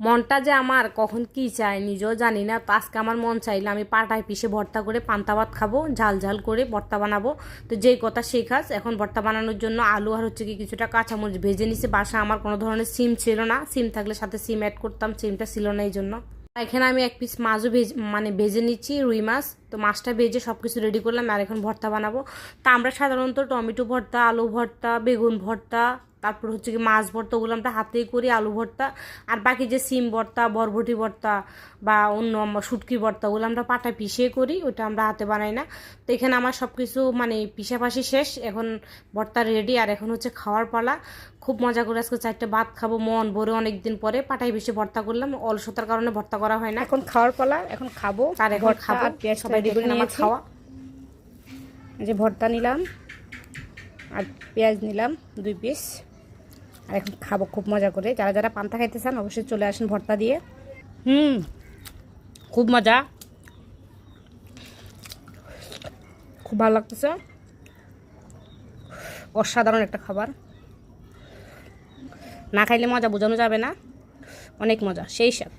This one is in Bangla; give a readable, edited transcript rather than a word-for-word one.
মনটা যে আমার কখন কি চায় নিজেও জানি না। তো আজকে আমার মন চাইলে আমি পাটায় পিষে ভর্তা করে পান্তা ভাত খাবো, ঝাল ঝাল করে ভর্তা বানাবো। তো যেই কথা সেই কাজ। এখন ভর্তা বানানোর জন্য আলু আর হচ্ছে কি কিছুটা কাঁচামরিচ ভেজে নিছি। বাসা আমার কোনো ধরনের সিম ছিল না, সিম থাকলে সাথে সিম অ্যাড করতাম, সিমটা ছিল না এই জন্য। এখানে আমি এক পিস মাছও ভেজে নিচ্ছি, রুই মাছ। তো মাছটা ভেজে সব কিছু রেডি করলাম, আর এখন ভর্তা বানাবো। তা আমরা সাধারণত টমেটো ভর্তা, আলু ভর্তা, বেগুন ভর্তা, তারপর হচ্ছে কি মাছ ভর্তা, ওগুলো আমরা হাতেই করি। আলু ভর্তা আর বাকি যে সিম ভর্তা, বরবটি ভর্তা বা অন্য শুটকি ভর্তা, ওগুলো আমরা পাটায় পিষিয়ে করি, ওটা আমরা হাতে বানাই না। তো এখানে আমার সব কিছু পিষাপাশি শেষ, এখন ভর্তা রেডি। আর এখন হচ্ছে খাওয়ার পালা। খুব মজা করে আজকে 4টে ভাত খাবো মন ভরে, অনেকদিন পরে পাটায় পিষে ভর্তা করলাম। অলসতার কারণে ভর্তা করা হয় না। এখন খাওয়ার পালা, এখন খাবো। আর এখন খাবো, সবাই দেখেন আমার খাওয়া। যে ভর্তা নিলাম আর পেঁয়াজ নিলাম 2 পিস, আর এখন খাবো খুব মজা করে। যারা যারা পান্তা খাইতে চান অবশ্যই চলে আসেন ভর্তা দিয়ে। খুব মজা, খুব ভালো লাগতেছে। অসাধারণ একটা খাবার, না খাইলে মজা বোঝানো যাবে না। অনেক মজা, সেই স্বাদ।